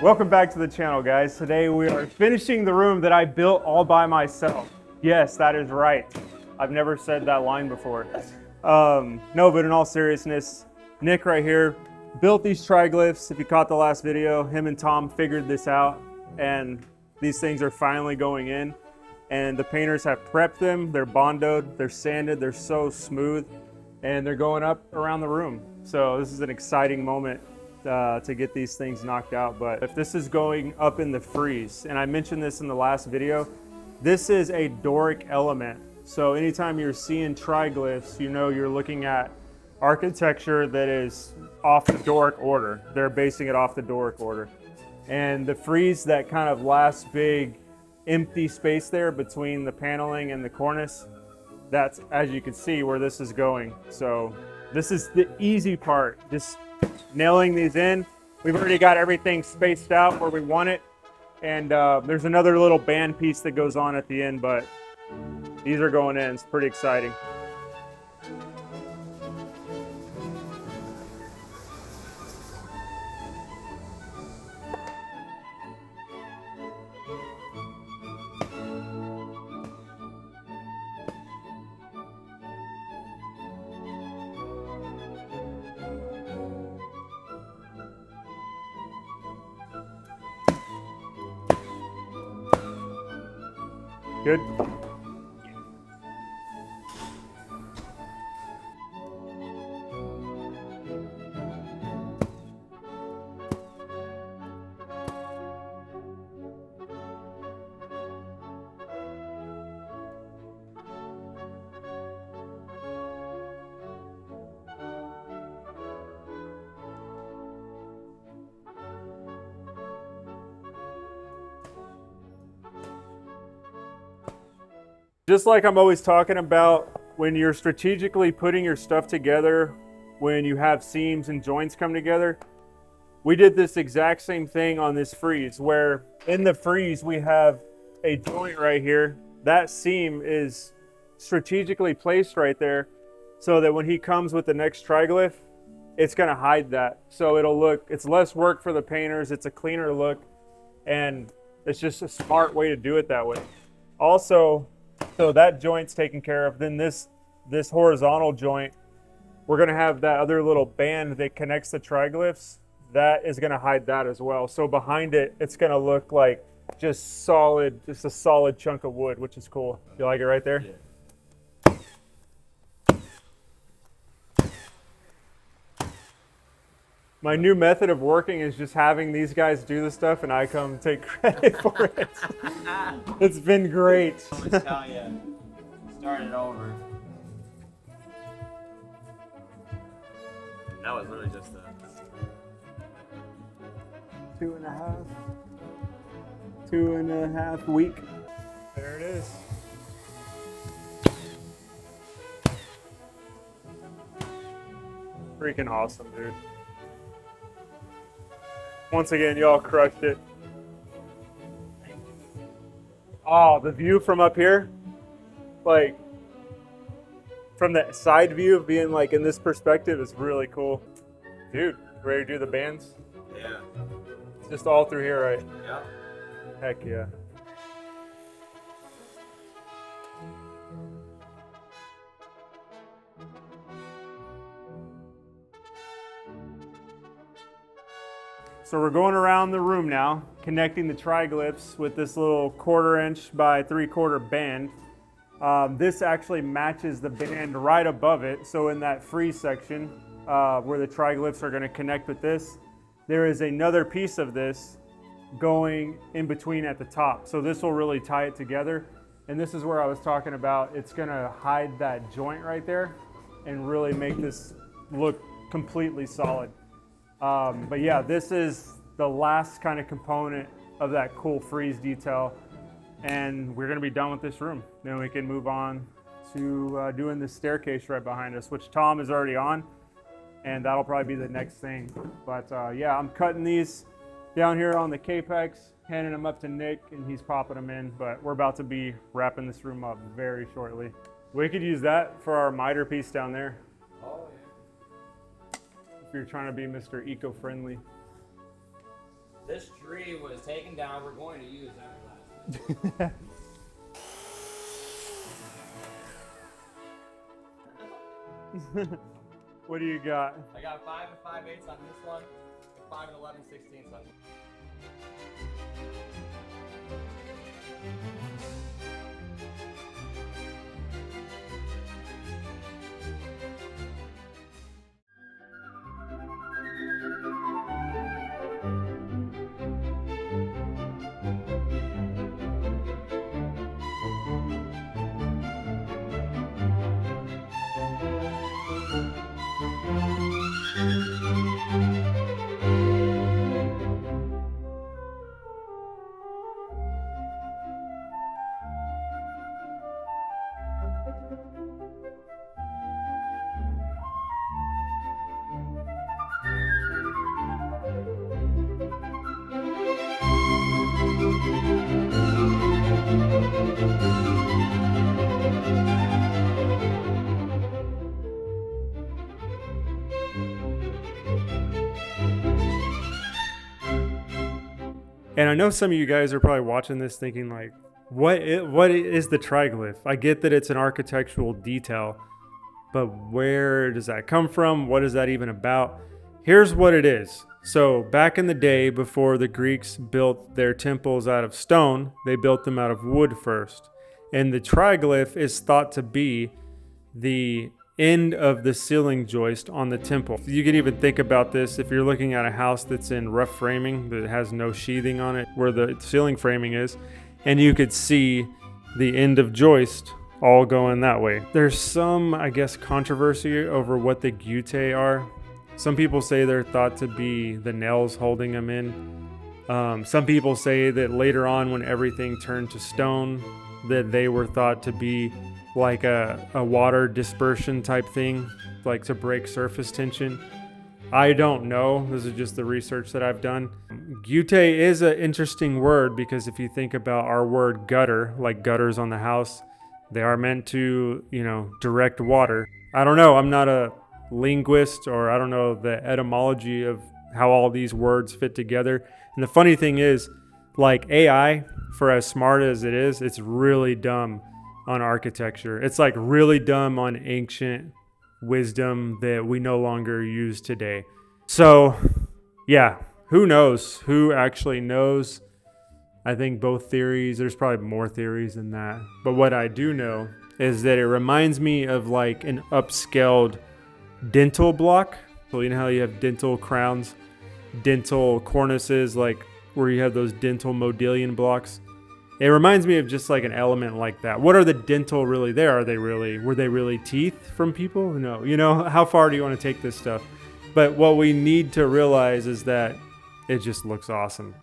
Welcome back to the channel, guys. Today we are finishing the room that I built all by myself. Yes, that is right. I've never said that line before. No, but in all seriousness, Nick right here built these triglyphs. If you caught the last video, him and Tom figured this out, and these things are finally going in. And the painters have prepped them. They're bondoed, they're sanded, they're so smooth, and they're going up around the room. So this is an exciting moment to get these things knocked out. But if this is going up in the frieze, and I mentioned this in the last video, this is a Doric element. So anytime you're seeing triglyphs, you know you're looking at architecture that is off the Doric order. They're basing it off the Doric order. And the frieze, that kind of last big empty space there between the paneling and the cornice, that's, as you can see, where this is going. So this is the easy part, just nailing these in. We've already got everything spaced out where we want it. And there's another little band piece that goes on at the end, but these are going in. It's pretty exciting. Good. Just like I'm always talking about, when you're strategically putting your stuff together, when you have seams and joints come together, we did this exact same thing on this frieze, where in the frieze we have a joint right here. That seam is strategically placed right there so that when he comes with the next triglyph, it's going to hide that. So it'll look, it's less work for the painters, it's a cleaner look, and it's just a smart way to do it that way. Also, so that joint's taken care of. Then this horizontal joint, we're going to have that other little band that connects the triglyphs. That is going to hide that as well. So behind it, it's going to look like just solid, just a solid chunk of wood, which is cool. You like it right there? Yeah. My new method of working is just having these guys do the stuff and I come take credit for it. It's been great. I always tell you, start it over. That was literally just a 2.5 week. There it is. Freaking awesome, dude. Once again, y'all crushed it. Oh, the view from up here, like from the side view of being like in this perspective is really cool. Dude, ready to do the bands? yeah. It's just all through here, right? Yeah. Heck yeah. So we're going around the room now, connecting the triglyphs with this little 1/4 inch by 3/4 band. This actually matches the band right above it. So in that frieze section where the triglyphs are going to connect with this, there is another piece of this going in between at the top. So this will really tie it together. And this is where I was talking about, it's going to hide that joint right there and really make this look completely solid. But yeah, this is the last kind of component of that cool frieze detail. And we're gonna be done with this room. Then we can move on to doing the staircase right behind us, which Tom is already on. And that'll probably be the next thing. But yeah, I'm cutting these down here on the Capex, handing them up to Nick, and he's popping them in. But we're about to be wrapping this room up very shortly. We could use that for our miter piece down there. Oh, yeah. If you're trying to be Mr. Eco-friendly. This tree was taken down. We're going to use everlasting. What do you got? I got 5 and 5/8 on this one, 5 and 11/16 on this. And I know some of you guys are probably watching this thinking like, what is the triglyph? I get that it's an architectural detail, but where does that come from? What is that even about? Here's what it is. So back in the day, before the Greeks built their temples out of stone, they built them out of wood first. And the triglyph is thought to be the end of the ceiling joist on the temple. You can even think about this if you're looking at a house that's in rough framing that has no sheathing on it where the ceiling framing is, and you could see the end of joist all going that way. There's some, I guess, controversy over what the gyute are. Some people say they're thought to be the nails holding them in. Some people say that later on when everything turned to stone, that they were thought to be like a water dispersion type thing, like to break surface tension. I don't know. This is just the research that I've done. Gyute is an interesting word because if you think about our word gutter, like gutters on the house, they are meant to, direct water. I don't know. I'm not a linguist, or I don't know the etymology of how all these words fit together. And the funny thing is, like AI, for as smart as it is, it's really dumb on architecture. It's like really dumb on ancient wisdom that we no longer use today. So yeah, who knows? Who actually knows? I think both theories, there's probably more theories than that. But what I do know is that it reminds me of like an upscaled dental block. So you know how you have dental crowns, dental cornices, like where you have those dental modillion blocks. It reminds me of just like an element like that. What are the dental really there? Were they really teeth from people? No. How far do you want to take this stuff? But what we need to realize is that it just looks awesome.